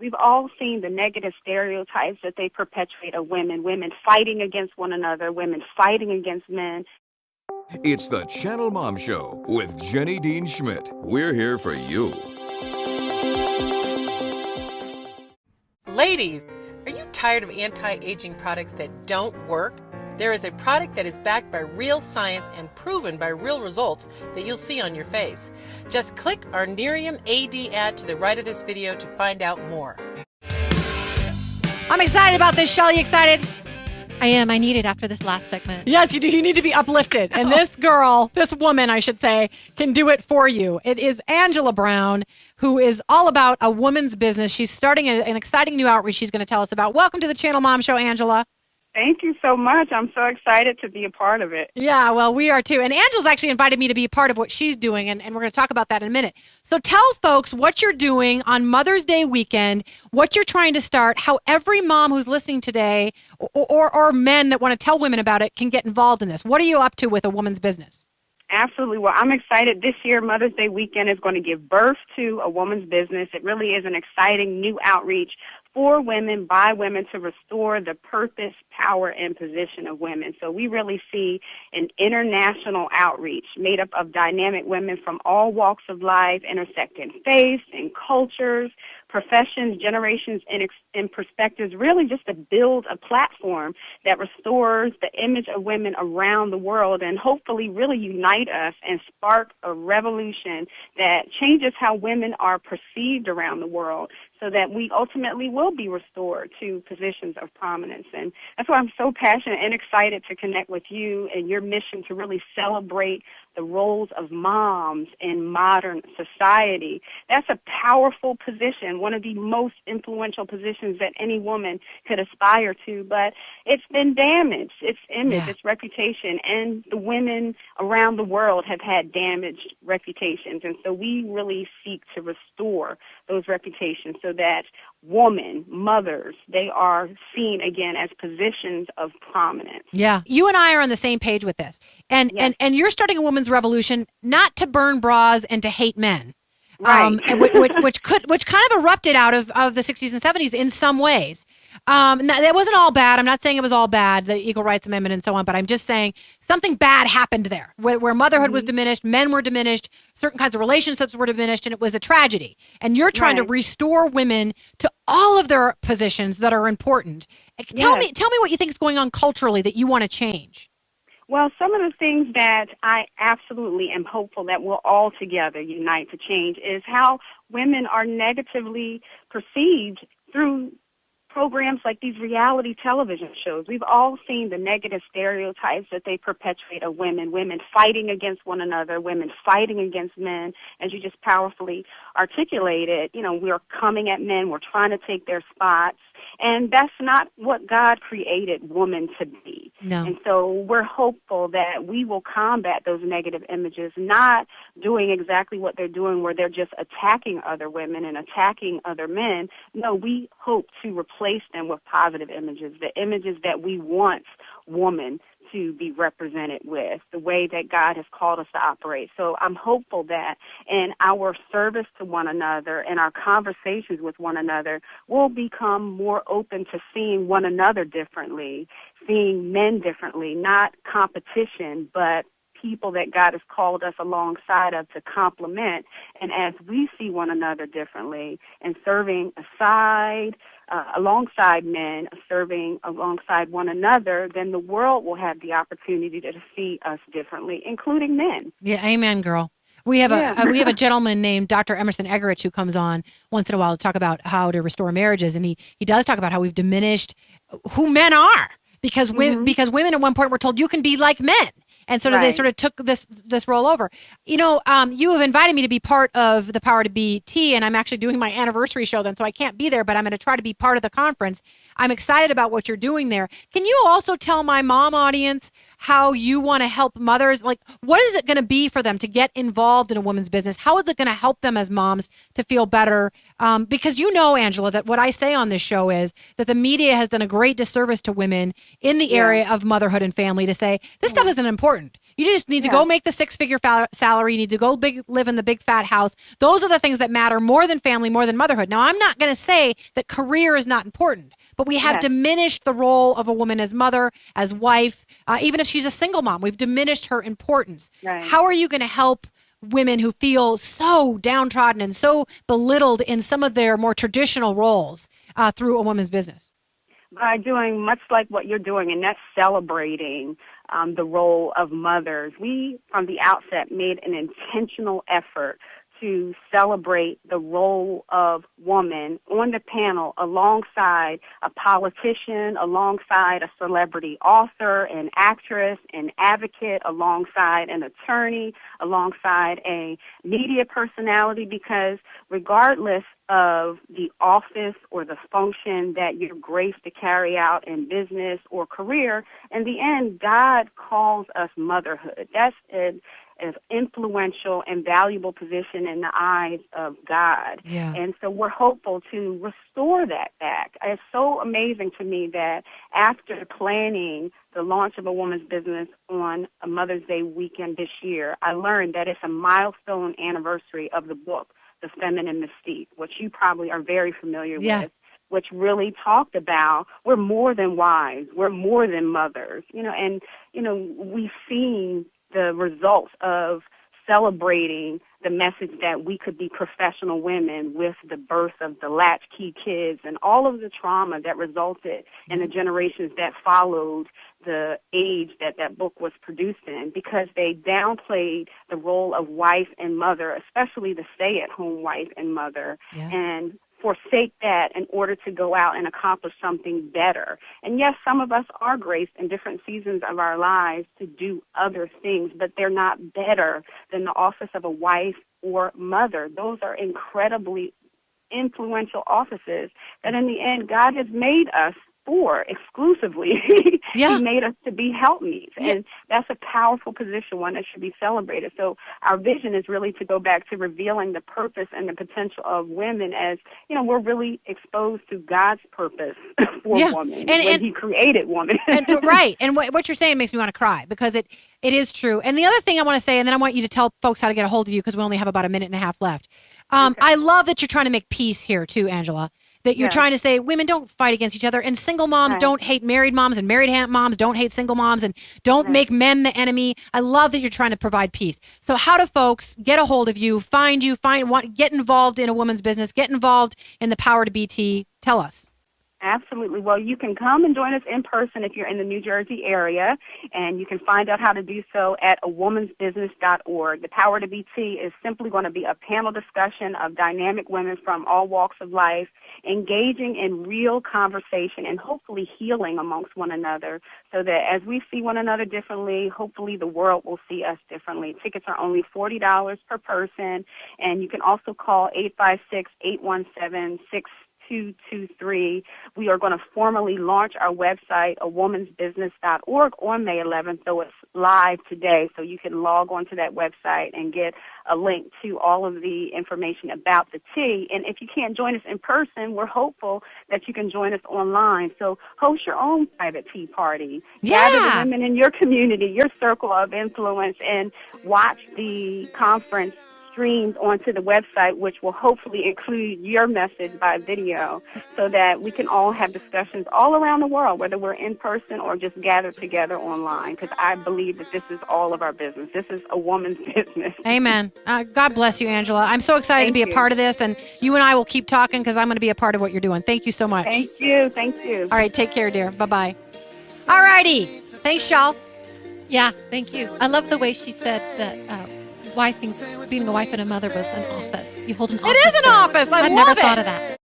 We've all seen the negative stereotypes that they perpetuate of women, women fighting against one another, women fighting against men. It's the Channel Mom Show with Jenny Dean Schmidt. We're here for you. Ladies, are you tired of anti-aging products that don't work? There is a product that is backed by real science and proven by real results that you'll see on your face. Just click our Nerium AD ad to the right of this video to find out more. I'm excited about this, Shelley. You excited? I am. I need it after this last segment. Yes, you do. You need to be uplifted. And this girl, this woman, I should say, can do it for you. It is Angela Brown, who is all about a woman's business. She's starting an exciting new outreach she's going to tell us about. Welcome to the Channel Mom Show, Angela. Thank you so much. I'm so excited to be a part of it. Yeah, well, we are too. And Angela's actually invited me to be a part of what she's doing, and we're going to talk about that in a minute. So tell folks what you're doing on Mother's Day weekend, what you're trying to start, how every mom who's listening today or men that want to tell women about it can get involved in this. What are you up to with a woman's business? Absolutely. Well, I'm excited. This year, Mother's Day weekend is going to give birth to a woman's business. It really is an exciting new outreach for women, by women, to restore the purpose, power, and position of women. So we really see an international outreach made up of dynamic women from all walks of life, intersecting faiths and cultures, professions, generations, and perspectives, really just to build a platform that restores the image of women around the world and hopefully really unite us and spark a revolution that changes how women are perceived around the world, so that we ultimately will be restored to positions of prominence. And that's why I'm so passionate and excited to connect with you and your mission to really celebrate the roles of moms in modern society. That's a powerful position, one of the most influential positions that any woman could aspire to, but it's been damaged, its image, its reputation, and the women around the world have had damaged reputations. And so we really seek to restore those reputations so that women, mothers, they are seen again as positions of prominence. Yeah. You and I are on the same page with this. And and you're starting a women's revolution not to burn bras and to hate men. Right. Which kind of erupted out of the 60s and 70s in some ways. That wasn't all bad. I'm not saying it was all bad, the Equal Rights Amendment and so on, but I'm just saying something bad happened there where motherhood was diminished, men were diminished, certain kinds of relationships were diminished, and it was a tragedy. And you're trying to restore women to all of their positions that are important. Tell me what you think is going on culturally that you want to change. Well, some of the things that I absolutely am hopeful that we'll all together unite to change is how women are negatively perceived through programs like these reality television shows. We've all seen the negative stereotypes that they perpetuate of women, women fighting against one another, women fighting against men. As you just powerfully articulated, we're coming at men, we're trying to take their spots. And that's not what God created woman to be. No. And so we're hopeful that we will combat those negative images, not doing exactly what they're doing where they're just attacking other women and attacking other men. No, we hope to replace them with positive images, the images that we want woman to be represented with, the way that God has called us to operate. So I'm hopeful that in our service to one another and our conversations with one another, we'll become more open to seeing one another differently, seeing men differently, not competition, but people that God has called us alongside of to complement. And as we see one another differently and serving alongside men, serving alongside one another, then the world will have the opportunity to see us differently, including men. Yeah, amen, girl. We have a gentleman named Dr. Emerson Eggerichs who comes on once in a while to talk about how to restore marriages, and he does talk about how we've diminished who men are because women at one point were told you can be like men. And so they sort of took this role over. You have invited me to be part of the Power to Be Tea, and I'm actually doing my anniversary show then, so I can't be there, but I'm going to try to be part of the conference. I'm excited about what you're doing there. Can you also tell my mom audience how you want to help mothers? Like, what is it going to be for them to get involved in a woman's business? How is it going to help them as moms to feel better? Because Angela, that what I say on this show is that the media has done a great disservice to women in the area of motherhood and family to say, this stuff isn't important. You just need to go make the six-figure salary. You need to go live in the big fat house. Those are the things that matter more than family, more than motherhood. Now, I'm not going to say that career is not important, but we have diminished the role of a woman as mother, as wife, even if she's a single mom. We've diminished her importance. Right. How are you going to help women who feel so downtrodden and so belittled in some of their more traditional roles through a woman's business? By doing much like what you're doing, and that's celebrating the role of mothers. We, from the outset, made an intentional effort to celebrate the role of woman on the panel alongside a politician, alongside a celebrity author, an actress, an advocate, alongside an attorney, alongside a media personality, because regardless of the office or the function that you're graced to carry out in business or career, in the end, God calls us motherhood. That's an influential and valuable position in the eyes of God. Yeah. And so we're hopeful to restore that back. It's so amazing to me that after planning the launch of a woman's business on a Mother's Day weekend this year, I learned that it's a milestone anniversary of the book, The Feminine Mystique, which you probably are very familiar with, which really talked about we're more than wives, we're more than mothers, and we've seen the results of celebrating the message that we could be professional women with the birth of the latchkey kids and all of the trauma that resulted in the generations that followed the age that book was produced in, because they downplayed the role of wife and mother, especially the stay-at-home wife and mother, and forsake that in order to go out and accomplish something better. And yes, some of us are graced in different seasons of our lives to do other things, but they're not better than the office of a wife or mother. Those are incredibly influential offices that in the end God has made us for exclusively. He made us to be helpmeets, and that's a powerful position, one that should be celebrated. So our vision is really to go back to revealing the purpose and the potential of women as, we're really exposed to God's purpose for women when He created woman. Right. And what you're saying makes me want to cry, because it is true. And the other thing I want to say, and then I want you to tell folks how to get a hold of you, because we only have about a minute and a half left. I love that you're trying to make peace here too, Angela. That you're trying to say women don't fight against each other, and single moms don't hate married moms, and married moms don't hate single moms, and don't make men the enemy. I love that you're trying to provide peace. So how do folks get a hold of you, find you, get involved in a woman's business, get involved in the Power to BT? Tell us. Absolutely. Well, you can come and join us in person if you're in the New Jersey area, and you can find out how to do so at awomansbusiness.org. The Power to BT is simply going to be a panel discussion of dynamic women from all walks of life, engaging in real conversation and hopefully healing amongst one another, so that as we see one another differently, hopefully the world will see us differently. Tickets are only $40 per person, and you can also call 856-817-6223. We are going to formally launch our website, awomansbusiness.org, on May 11th, though it's live today. So you can log on to that website and get a link to all of the information about the tea. And if you can't join us in person, we're hopeful that you can join us online. So host your own private tea party. Gather the women in your community, your circle of influence, and watch the conference streamed onto the website, which will hopefully include your message by video, so that we can all have discussions all around the world, whether we're in person or just gathered together online, because I believe that this is all of our business. This is a woman's business. Amen. God bless you, Angela. I'm so excited to be a part of this, and you and I will keep talking, because I'm going to be a part of what you're doing. Thank you so much. Thank you. Thank you. All right, take care, dear. Bye-bye. All righty. Thanks, y'all. Yeah, thank you. I love the way she said that being a wife and a mother was an office. You hold an office. It is an office. I I've love never it. thought of that.